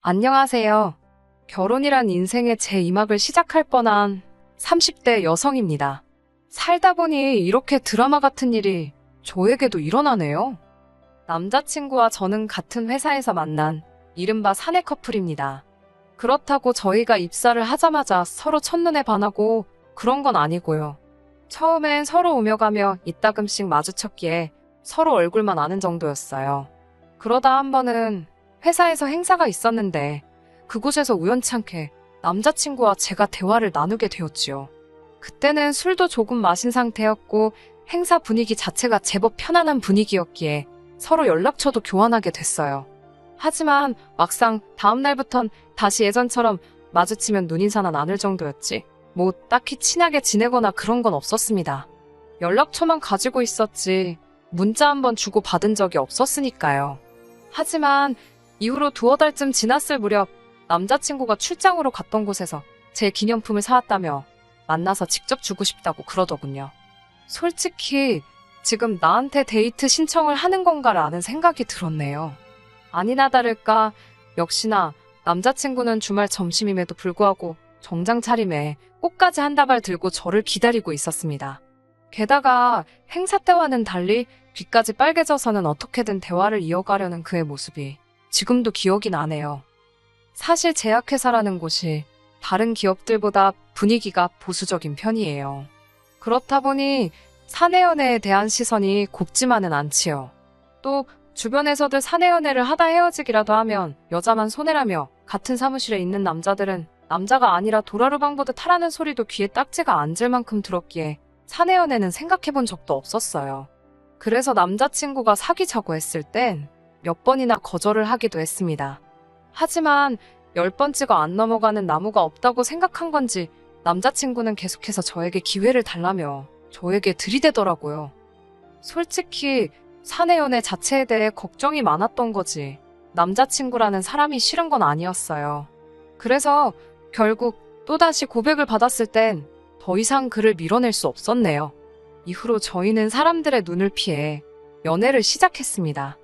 안녕하세요. 결혼이란 인생의 제2막을 시작할 뻔한 30대 여성입니다. 살다 보니 이렇게 드라마 같은 일이 저에게도 일어나네요. 남자친구와 저는 같은 회사에서 만난 이른바 사내 커플입니다. 그렇다고 저희가 입사를 하자마자 서로 첫눈에 반하고 그런 건 아니고요. 처음엔 서로 오며 가며 이따금씩 마주쳤기에 서로 얼굴만 아는 정도였어요. 그러다 한 번은 회사에서 행사가 있었는데 그곳에서 우연찮게 남자친구와 제가 대화를 나누게 되었지요. 그때는 술도 조금 마신 상태였고 행사 분위기 자체가 제법 편안한 분위기였기에 서로 연락처도 교환하게 됐어요. 하지만 막상 다음날부턴 다시 예전처럼 마주치면 눈인사나 나눌 정도였지 뭐 딱히 친하게 지내거나 그런 건 없었습니다. 연락처만 가지고 있었지 문자 한번 주고 받은 적이 없었으니까요. 하지만 이후로 두어 달쯤 지났을 무렵 남자친구가 출장으로 갔던 곳에서 제 기념품을 사왔다며 만나서 직접 주고 싶다고 그러더군요. 솔직히 지금 나한테 데이트 신청을 하는 건가라는 생각이 들었네요. 아니나 다를까 역시나 남자친구는 주말 점심임에도 불구하고 정장 차림에 꽃까지 한 다발 들고 저를 기다리고 있었습니다. 게다가 행사 때와는 달리 귀까지 빨개져서는 어떻게든 대화를 이어가려는 그의 모습이 지금도 기억이 나네요. 사실 제약회사라는 곳이 다른 기업들보다 분위기가 보수적인 편이에요. 그렇다 보니 사내연애에 대한 시선이 곱지만은 않지요. 또 주변에서들 사내연애를 하다 헤어지기라도 하면 여자만 손해라며 같은 사무실에 있는 남자들은 남자가 아니라 도라르방 보듯 하라는 소리도 귀에 딱지가 앉을 만큼 들었기에 사내연애는 생각해본 적도 없었어요. 그래서 남자친구가 사귀자고 했을 땐 몇 번이나 거절을 하기도 했습니다. 하지만 10번째가 안 넘어가는 나무가 없다고 생각한 건지 남자친구는 계속해서 저에게 기회를 달라며 저에게 들이대더라고요. 솔직히 사내연애 자체에 대해 걱정이 많았던 거지 남자친구라는 사람이 싫은 건 아니었어요. 그래서 결국 또다시 고백을 받았을 땐 더 이상 그를 밀어낼 수 없었네요. 이후로 저희는 사람들의 눈을 피해 연애를 시작했습니다.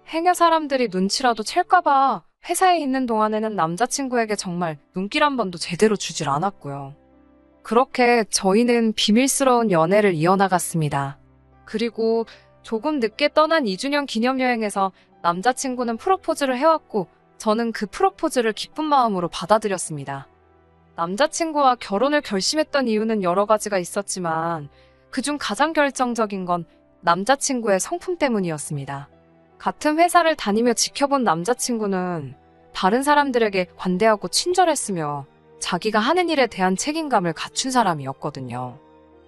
해녀 사람들이 눈치라도 챌까봐 회사에 있는 동안에는 남자친구에게 정말 눈길 한 번도 제대로 주질 않았고요. 그렇게 저희는 비밀스러운 연애를 이어나갔습니다. 그리고 조금 늦게 떠난 2주년 기념여행에서 남자친구는 프로포즈를 해왔고 저는 그 프로포즈를 기쁜 마음으로 받아들였습니다. 남자친구와 결혼을 결심했던 이유는 여러 가지가 있었지만 그중 가장 결정적인 건 남자친구의 성품 때문이었습니다. 같은 회사를 다니며 지켜본 남자친구는 다른 사람들에게 관대하고 친절했으며 자기가 하는 일에 대한 책임감을 갖춘 사람이었거든요.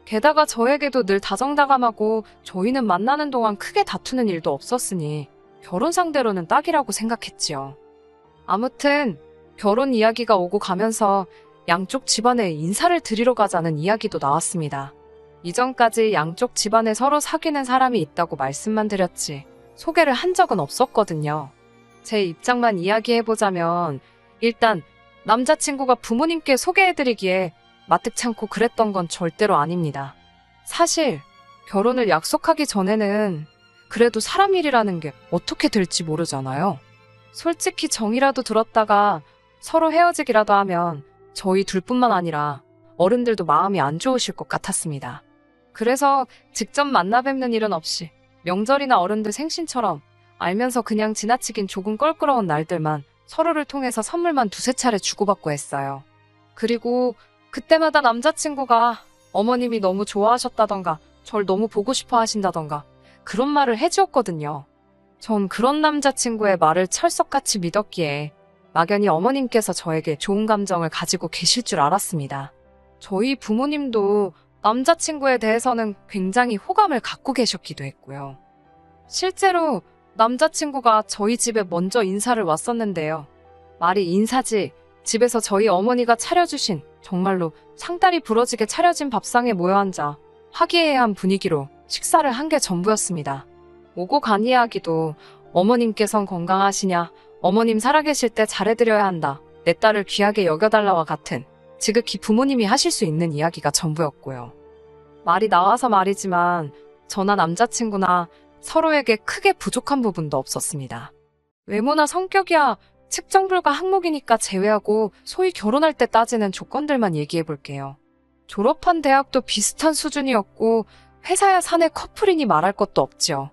게다가 저에게도 늘 다정다감하고 저희는 만나는 동안 크게 다투는 일도 없었으니 결혼 상대로는 딱이라고 생각했지요. 아무튼 결혼 이야기가 오고 가면서 양쪽 집안에 인사를 드리러 가자는 이야기도 나왔습니다. 이전까지 양쪽 집안에 서로 사귀는 사람이 있다고 말씀만 드렸지 소개를 한 적은 없었거든요. 제 입장만 이야기해보자면 일단 남자친구가 부모님께 소개해드리기에 마뜩찮고 그랬던 건 절대로 아닙니다. 사실 결혼을 약속하기 전에는 그래도 사람 일이라는 게 어떻게 될지 모르잖아요. 솔직히 정이라도 들었다가 서로 헤어지기라도 하면 저희 둘뿐만 아니라 어른들도 마음이 안 좋으실 것 같았습니다. 그래서 직접 만나 뵙는 일은 없이 명절이나 어른들 생신처럼 알면서 그냥 지나치긴 조금 껄끄러운 날들만 서로를 통해서 선물만 두세 차례 주고받고 했어요. 그리고 그때마다 남자친구가 어머님이 너무 좋아하셨다던가 절 너무 보고 싶어 하신다던가 그런 말을 해주었거든요. 전 그런 남자친구의 말을 철석같이 믿었기에 막연히 어머님께서 저에게 좋은 감정을 가지고 계실 줄 알았습니다. 저희 부모님도 남자친구에 대해서는 굉장히 호감을 갖고 계셨기도 했고요. 실제로 남자친구가 저희 집에 먼저 인사를 왔었는데요. 말이 인사지 집에서 저희 어머니가 차려주신 정말로 상다리 부러지게 차려진 밥상에 모여 앉아 화기애애한 분위기로 식사를 한 게 전부였습니다. 오고 간 이야기도 어머님께선 건강하시냐, 어머님 살아계실 때 잘해드려야 한다, 내 딸을 귀하게 여겨달라와 같은 지극히 부모님이 하실 수 있는 이야기가 전부였고요. 말이 나와서 말이지만 저나 남자친구나 서로에게 크게 부족한 부분도 없었습니다. 외모나 성격이야 측정 불가 항목이니까 제외하고 소위 결혼할 때 따지는 조건들만 얘기해 볼게요. 졸업한 대학도 비슷한 수준이었고 회사야 사내 커플이니 말할 것도 없죠.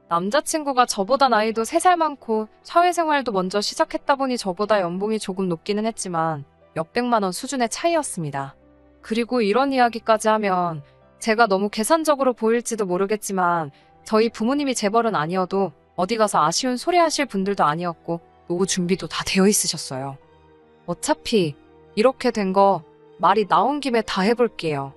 남자친구가 저보다 나이도 3살 많고 사회생활도 먼저 시작했다 보니 저보다 연봉이 조금 높기는 했지만 몇백만 원 수준의 차이였습니다. 그리고 이런 이야기까지 하면 제가 너무 계산적으로 보일지도 모르겠지만 저희 부모님이 재벌은 아니어도 어디 가서 아쉬운 소리 하실 분들도 아니었고 노후 준비도 다 되어 있으셨어요. 어차피 이렇게 된 거 말이 나온 김에 다 해볼게요.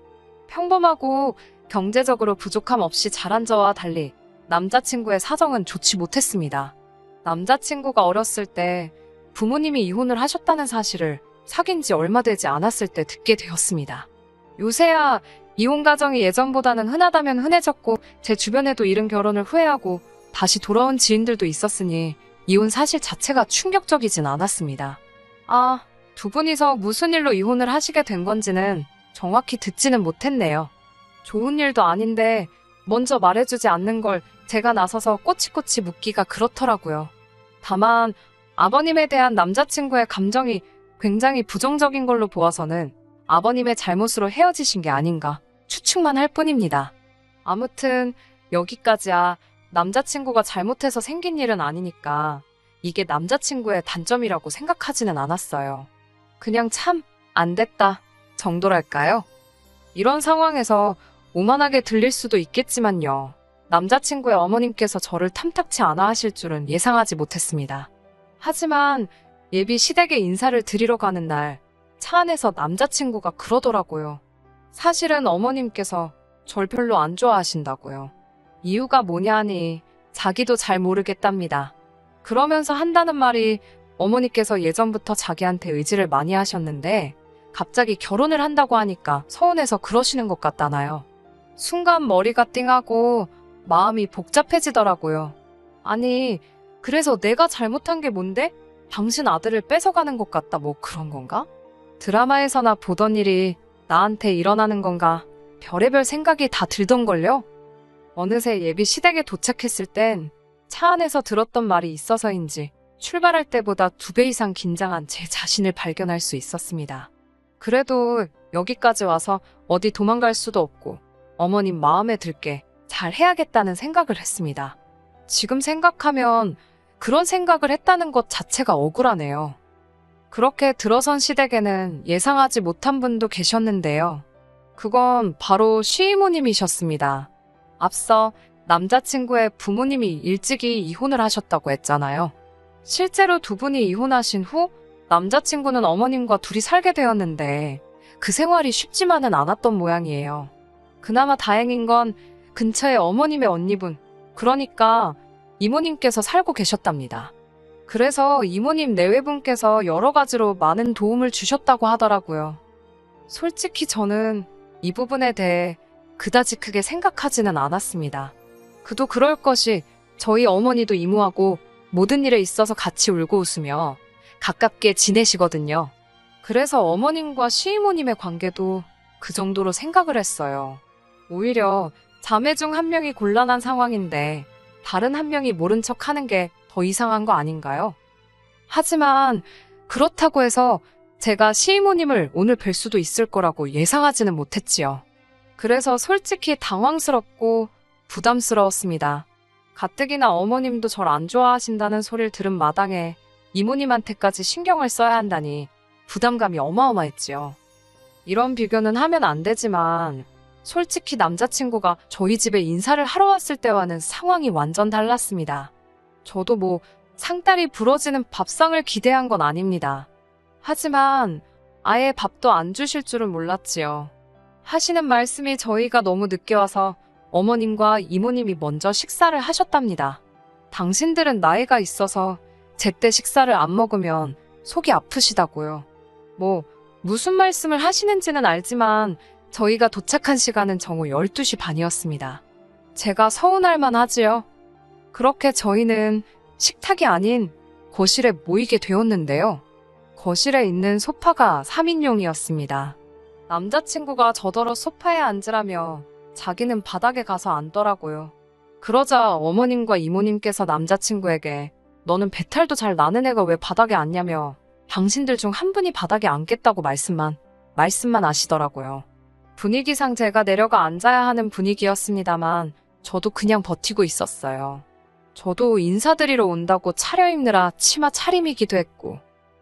평범하고 경제적으로 부족함 없이 자란 저와 달리 남자친구의 사정은 좋지 못했습니다. 남자친구가 어렸을 때 부모님이 이혼을 하셨다는 사실을 사귄 지 얼마 되지 않았을 때 듣게 되었습니다. 요새야 이혼 가정이 예전보다는 흔하다면 흔해졌고 제 주변에도 이른 결혼을 후회하고 다시 돌아온 지인들도 있었으니 이혼 사실 자체가 충격적이진 않았습니다. 두 분이서 무슨 일로 이혼을 하시게 된 건지는 정확히 듣지는 못했네요. 좋은 일도 아닌데 먼저 말해주지 않는 걸 제가 나서서 꼬치꼬치 묻기가 그렇더라고요. 다만 아버님에 대한 남자친구의 감정이 굉장히 부정적인 걸로 보아서는 아버님의 잘못으로 헤어지신 게 아닌가 추측만 할 뿐입니다. 아무튼 여기까지야. 남자친구가 잘못해서 생긴 일은 아니니까 이게 남자친구의 단점이라고 생각하지는 않았어요. 그냥 참 안 됐다 정도랄까요? 이런 상황에서 오만하게 들릴 수도 있겠지만요. 남자친구의 어머님께서 저를 탐탁치 않아 하실 줄은 예상하지 못했습니다. 하지만 예비 시댁에 인사를 드리러 가는 날 차 안에서 남자친구가 그러더라고요. 사실은 어머님께서 절 별로 안 좋아하신다고요. 이유가 뭐냐니 자기도 잘 모르겠답니다. 그러면서 한다는 말이 어머니께서 예전부터 자기한테 의지를 많이 하셨는데 갑자기 결혼을 한다고 하니까 서운해서 그러시는 것 같다나요. 순간 머리가 띵하고 마음이 복잡해지더라고요. 아니, 그래서 내가 잘못한 게 뭔데? 당신 아들을 뺏어가는 것 같다 뭐 그런 건가? 드라마에서나 보던 일이 나한테 일어나는 건가? 별의별 생각이 다 들던걸요? 어느새 예비 시댁에 도착했을 땐 차 안에서 들었던 말이 있어서인지 출발할 때보다 2배 이상 긴장한 제 자신을 발견할 수 있었습니다. 그래도 여기까지 와서 어디 도망갈 수도 없고 어머님 마음에 들게 잘 해야겠다는 생각을 했습니다. 지금 생각하면 그런 생각을 했다는 것 자체가 억울하네요. 그렇게 들어선 시댁에는 예상하지 못한 분도 계셨는데요. 그건 바로 시이모님이셨습니다. 앞서 남자친구의 부모님이 일찍이 이혼을 하셨다고 했잖아요. 실제로 두 분이 이혼하신 후 남자친구는 어머님과 둘이 살게 되었는데 그 생활이 쉽지만은 않았던 모양이에요. 그나마 다행인 건 근처에 어머님의 언니분, 그러니까 이모님께서 살고 계셨답니다. 그래서 이모님 내외분께서 여러 가지로 많은 도움을 주셨다고 하더라고요. 솔직히 저는 이 부분에 대해 그다지 크게 생각하지는 않았습니다. 그도 그럴 것이 저희 어머니도 이모하고 모든 일에 있어서 같이 울고 웃으며 가깝게 지내시거든요. 그래서 어머님과 시이모님의 관계도 그 정도로 생각을 했어요. 오히려 자매 중 한 명이 곤란한 상황인데 다른 한 명이 모른 척 하는 게 더 이상한 거 아닌가요? 하지만 그렇다고 해서 제가 시이모님을 오늘 뵐 수도 있을 거라고 예상하지는 못했지요. 그래서 솔직히 당황스럽고 부담스러웠습니다. 가뜩이나 어머님도 절 안 좋아하신다는 소리를 들은 마당에 이모님한테까지 신경을 써야 한다니 부담감이 어마어마했지요. 이런 비교는 하면 안 되지만 솔직히 남자친구가 저희 집에 인사를 하러 왔을 때와는 상황이 완전 달랐습니다. 저도 뭐 상다리 부러지는 밥상을 기대한 건 아닙니다. 하지만 아예 밥도 안 주실 줄은 몰랐지요. 하시는 말씀이 저희가 너무 늦게 와서 어머님과 이모님이 먼저 식사를 하셨답니다. 당신들은 나이가 있어서 제때 식사를 안 먹으면 속이 아프시다고요. 무슨 말씀을 하시는지는 알지만 저희가 도착한 시간은 정오 12시 반이었습니다. 제가 서운할 만하지요. 그렇게 저희는 식탁이 아닌 거실에 모이게 되었는데요. 거실에 있는 소파가 3인용이었습니다. 남자친구가 저더러 소파에 앉으라며 자기는 바닥에 가서 앉더라고요. 그러자 어머님과 이모님께서 남자친구에게 너는 배탈도 잘 나는 애가 왜 바닥에 앉냐며 당신들 중 한 분이 바닥에 앉겠다고 말씀만 하시더라고요. 분위기상 제가 내려가 앉아야 하는 분위기였습니다만 저도 그냥 버티고 있었어요. 저도 인사드리러 온다고 차려입느라 치마 차림이기도 했고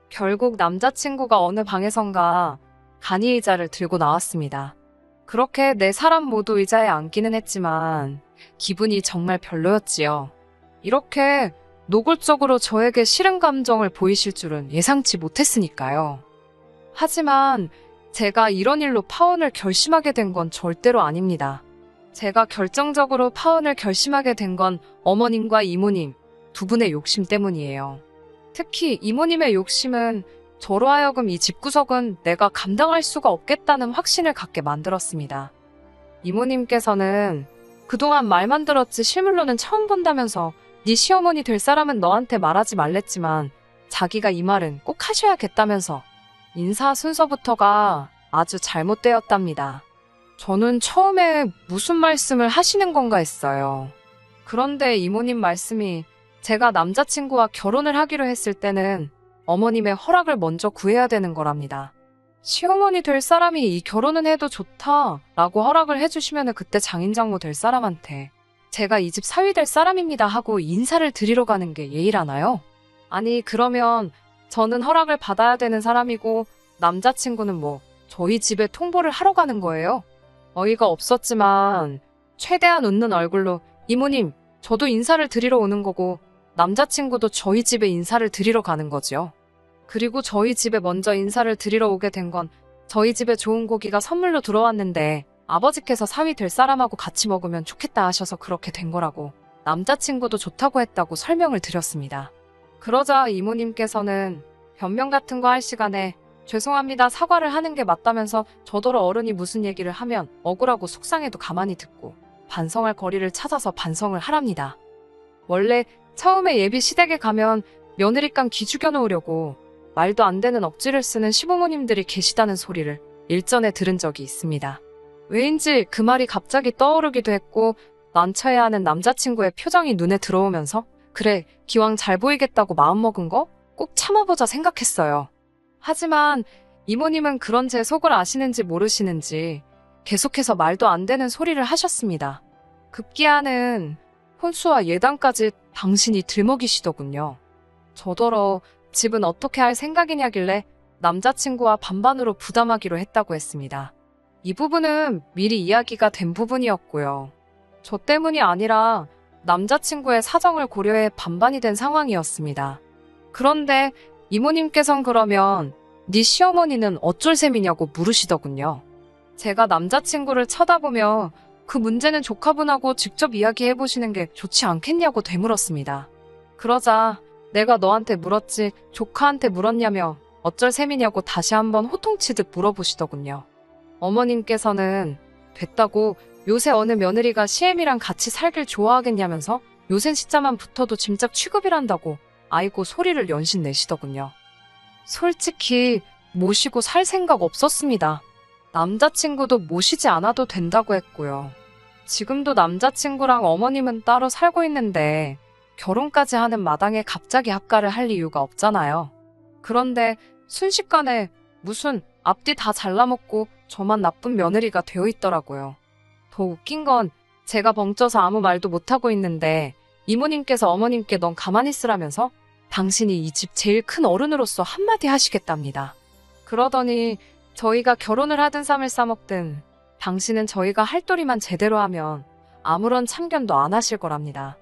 결국 남자친구가 어느 방에선가 간이 의자를 들고 나왔습니다. 그렇게 네 사람 모두 의자에 앉기는 했지만 기분이 정말 별로였지요. 이렇게 노골적으로 저에게 싫은 감정을 보이실 줄은 예상치 못했으니까요. 하지만 제가 이런 일로 파혼을 결심하게 된 건 절대로 아닙니다. 제가 결정적으로 파혼을 결심하게 된 건 어머님과 이모님 두 분의 욕심 때문이에요. 특히 이모님의 욕심은 저로 하여금 이 집구석은 내가 감당할 수가 없겠다는 확신을 갖게 만들었습니다. 이모님께서는 그동안 말만 들었지 실물로는 처음 본다면서 네 시어머니 될 사람은 너한테 말하지 말랬지만 자기가 이 말은 꼭 하셔야겠다면서 인사 순서부터가 아주 잘못되었답니다. 저는 처음에 무슨 말씀을 하시는 건가 했어요. 그런데 이모님 말씀이 제가 남자친구와 결혼을 하기로 했을 때는 어머님의 허락을 먼저 구해야 되는 거랍니다. 시어머니 될 사람이 이 결혼은 해도 좋다라고 허락을 해주시면 그때 장인장모 될 사람한테 제가 이 집 사위 될 사람입니다 하고 인사를 드리러 가는 게 예의라나요? 아니 그러면 저는 허락을 받아야 되는 사람이고 남자친구는 뭐 저희 집에 통보를 하러 가는 거예요? 어이가 없었지만 최대한 웃는 얼굴로 이모님 저도 인사를 드리러 오는 거고 남자친구도 저희 집에 인사를 드리러 가는 거지요. 그리고 저희 집에 먼저 인사를 드리러 오게 된 건 저희 집에 좋은 고기가 선물로 들어왔는데 아버지께서 사위 될 사람하고 같이 먹으면 좋겠다 하셔서 그렇게 된 거라고 남자친구도 좋다고 했다고 설명을 드렸습니다. 그러자 이모님께서는 변명 같은 거 할 시간에 죄송합니다 사과를 하는 게 맞다면서 저더러 어른이 무슨 얘기를 하면 억울하고 속상해도 가만히 듣고 반성할 거리를 찾아서 반성을 하랍니다. 원래 처음에 예비 시댁에 가면 며느리감 기죽여 놓으려고 말도 안 되는 억지를 쓰는 시부모님들이 계시다는 소리를 일전에 들은 적이 있습니다. 왜인지 그 말이 갑자기 떠오르기도 했고 난처해하는 남자친구의 표정이 눈에 들어오면서 그래 기왕 잘 보이겠다고 마음먹은 거 꼭 참아보자 생각했어요. 하지만 이모님은 그런 제 속을 아시는지 모르시는지 계속해서 말도 안 되는 소리를 하셨습니다. 급기야는 혼수와 예단까지 당신이 들먹이시더군요. 저더러 집은 어떻게 할 생각이냐길래 남자친구와 반반으로 부담하기로 했다고 했습니다. 이 부분은 미리 이야기가 된 부분이었고요. 저 때문이 아니라 남자친구의 사정을 고려해 반반이 된 상황이었습니다. 그런데 이모님께선 그러면 네 시어머니는 어쩔 셈이냐고 물으시더군요. 제가 남자친구를 쳐다보며 그 문제는 조카분하고 직접 이야기해보시는 게 좋지 않겠냐고 되물었습니다. 그러자 내가 너한테 물었지 조카한테 물었냐며 어쩔 셈이냐고 다시 한번 호통치듯 물어보시더군요. 어머님께서는 됐다고 요새 어느 며느리가 시애미랑 같이 살길 좋아하겠냐면서 요샌 시자만 붙어도 짐작 취급이란다고 아이고 소리를 연신 내시더군요. 솔직히 모시고 살 생각 없었습니다. 남자친구도 모시지 않아도 된다고 했고요. 지금도 남자친구랑 어머님은 따로 살고 있는데 결혼까지 하는 마당에 갑자기 합가를 할 이유가 없잖아요. 그런데 순식간에 무슨 앞뒤 다 잘라먹고 저만 나쁜 며느리가 되어 있더라고요. 더 웃긴 건 제가 벙쪄서 아무 말도 못하고 있는데 이모님께서 어머님께 넌 가만히 있으라면서 당신이 이 집 제일 큰 어른으로서 한마디 하시겠답니다. 그러더니 저희가 결혼을 하든 쌈을 싸먹든 당신은 저희가 할 도리만 제대로 하면 아무런 참견도 안 하실 거랍니다.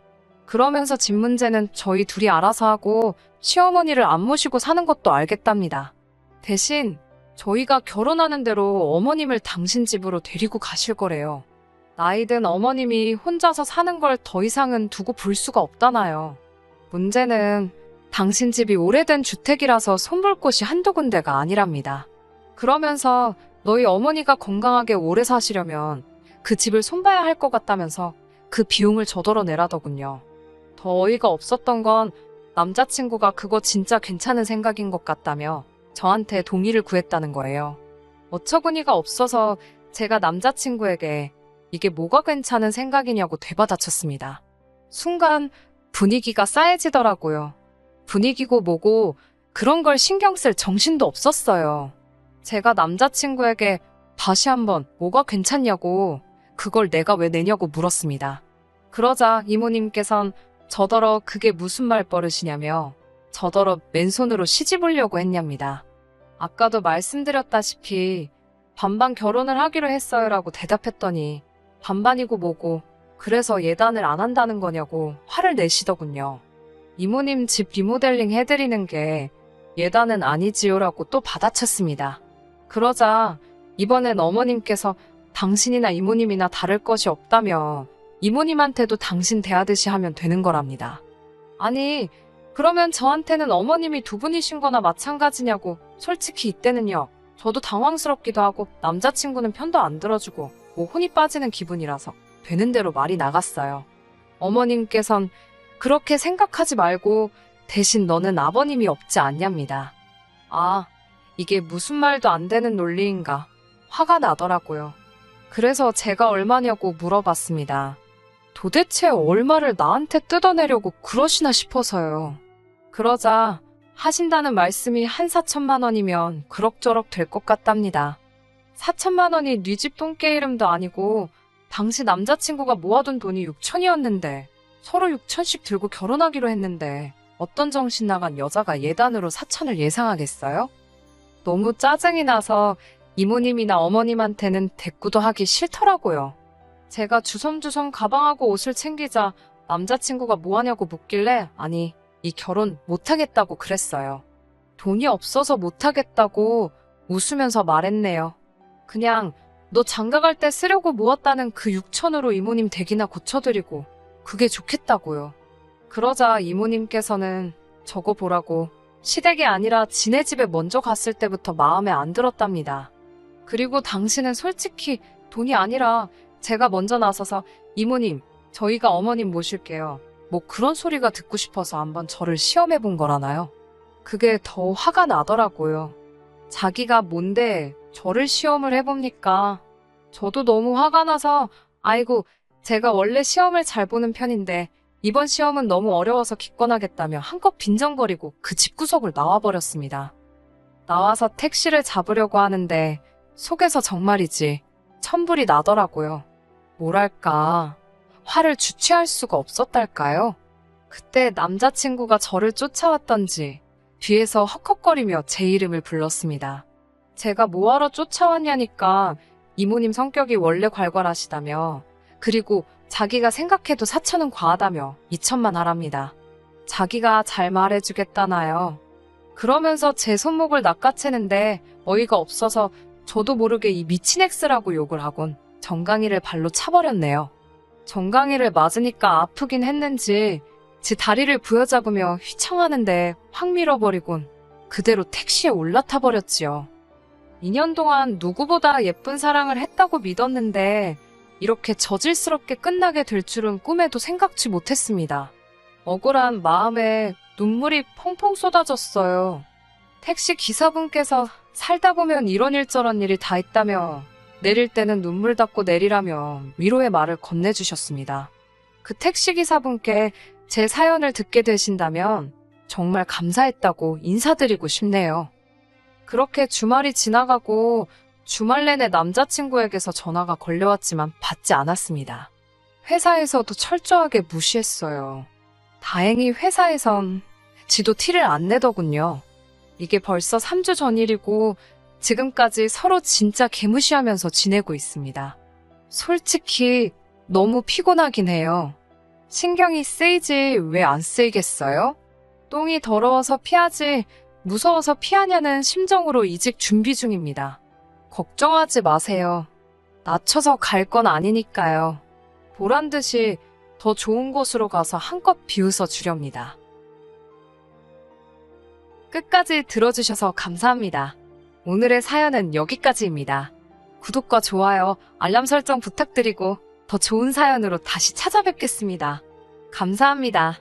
그러면서 집 문제는 저희 둘이 알아서 하고 시어머니를 안 모시고 사는 것도 알겠답니다. 대신 저희가 결혼하는 대로 어머님을 당신 집으로 데리고 가실 거래요. 나이든 어머님이 혼자서 사는 걸 더 이상은 두고 볼 수가 없다나요. 문제는 당신 집이 오래된 주택이라서 손볼 곳이 한두 군데가 아니랍니다. 그러면서 너희 어머니가 건강하게 오래 사시려면 그 집을 손봐야 할 것 같다면서 그 비용을 저더러 내라더군요. 더 어이가 없었던 건 남자친구가 그거 진짜 괜찮은 생각인 것 같다며 저한테 동의를 구했다는 거예요. 어처구니가 없어서 제가 남자친구에게 이게 뭐가 괜찮은 생각이냐고 되받아쳤습니다. 순간 분위기가 싸해지더라고요. 분위기고 뭐고 그런 걸 신경 쓸 정신도 없었어요. 제가 남자친구에게 다시 한번 뭐가 괜찮냐고 그걸 내가 왜 내냐고 물었습니다. 그러자 이모님께선 저더러 그게 무슨 말버릇이냐며 저더러 맨손으로 시집오려고 했냐입니다. 아까도 말씀드렸다시피 반반 결혼을 하기로 했어요라고 대답했더니 반반이고 뭐고 그래서 예단을 안 한다는 거냐고 화를 내시더군요. 이모님 집 리모델링 해드리는 게 예단은 아니지요라고 또 받아쳤습니다. 그러자 이번엔 어머님께서 당신이나 이모님이나 다를 것이 없다며 이모님한테도 당신 대하듯이 하면 되는 거랍니다. 아니 그러면 저한테는 어머님이 두 분이신 거나 마찬가지냐고. 솔직히 이때는요. 저도 당황스럽기도 하고 남자친구는 편도 안 들어주고 뭐 혼이 빠지는 기분이라서 되는 대로 말이 나갔어요. 어머님께선 그렇게 생각하지 말고 대신 너는 아버님이 없지 않냐입니다. 아, 이게 무슨 말도 안 되는 논리인가. 화가 나더라고요. 그래서 제가 얼마냐고 물어봤습니다. 도대체 얼마를 나한테 뜯어내려고 그러시나 싶어서요. 그러자 하신다는 말씀이 한 4천만 원이면 그럭저럭 될 것 같답니다. 4천만 원이 네 집 똥개 이름도 아니고 당시 남자친구가 모아둔 돈이 6천이었는데 서로 6천씩 들고 결혼하기로 했는데 어떤 정신 나간 여자가 예단으로 4천을 예상하겠어요? 너무 짜증이 나서 이모님이나 어머님한테는 대꾸도 하기 싫더라고요. 제가 주섬주섬 가방하고 옷을 챙기자 남자친구가 뭐하냐고 묻길래 아니 이 결혼 못하겠다고 그랬어요. 돈이 없어서 못하겠다고 웃으면서 말했네요. 그냥 너 장가갈 때 쓰려고 모았다는 그 6천으로 이모님 댁이나 고쳐드리고 그게 좋겠다고요. 그러자 이모님께서는 저거 보라고 시댁이 아니라 지네 집에 먼저 갔을 때부터 마음에 안 들었답니다. 그리고 당신은 솔직히 돈이 아니라 제가 먼저 나서서 이모님 저희가 어머님 모실게요. 뭐 그런 소리가 듣고 싶어서 한번 저를 시험해 본 거라나요? 그게 더 화가 나더라고요. 자기가 뭔데 저를 시험을 해봅니까? 저도 너무 화가 나서 아이고 제가 원래 시험을 잘 보는 편인데 이번 시험은 너무 어려워서 기권하겠다며 한껏 빈정거리고 그 집구석을 나와버렸습니다. 나와서 택시를 잡으려고 하는데 속에서 정말이지 천불이 나더라고요. 뭐랄까 화를 주체할 수가 없었달까요? 그때 남자친구가 저를 쫓아왔던지 뒤에서 헉헉거리며 제 이름을 불렀습니다. 제가 뭐하러 쫓아왔냐니까 이모님 성격이 원래 괄괄하시다며 그리고 자기가 생각해도 4천은 과하다며 2천만 하랍니다. 자기가 잘 말해주겠다나요. 그러면서 제 손목을 낚아채는데 어이가 없어서 저도 모르게 이 미친 X라고 욕을 하곤 정강이를 발로 차버렸네요. 정강이를 맞으니까 아프긴 했는지 제 다리를 부여잡으며 휘청하는데 확 밀어버리곤 그대로 택시에 올라타버렸지요. 2년 동안 누구보다 예쁜 사랑을 했다고 믿었는데 이렇게 저질스럽게 끝나게 될 줄은 꿈에도 생각지 못했습니다. 억울한 마음에 눈물이 펑펑 쏟아졌어요. 택시 기사분께서 살다 보면 이런 일 저런 일이 다 있다며 내릴 때는 눈물 닦고 내리라며 위로의 말을 건네주셨습니다. 그 택시기사분께 제 사연을 듣게 되신다면 정말 감사했다고 인사드리고 싶네요. 그렇게 주말이 지나가고 주말 내내 남자친구에게서 전화가 걸려왔지만 받지 않았습니다. 회사에서도 철저하게 무시했어요. 다행히 회사에선 지도 티를 안 내더군요. 이게 벌써 3주 전 일이고 지금까지 서로 진짜 개무시하면서 지내고 있습니다. 솔직히 너무 피곤하긴 해요. 신경이 쓰이지 왜 안 쓰이겠어요? 똥이 더러워서 피하지 무서워서 피하냐는 심정으로 이직 준비 중입니다. 걱정하지 마세요. 낮춰서 갈 건 아니니까요. 보란듯이 더 좋은 곳으로 가서 한껏 비웃어 주렵니다. 끝까지 들어주셔서 감사합니다. 오늘의 사연은 여기까지입니다. 구독과 좋아요, 알람 설정 부탁드리고 더 좋은 사연으로 다시 찾아뵙겠습니다. 감사합니다.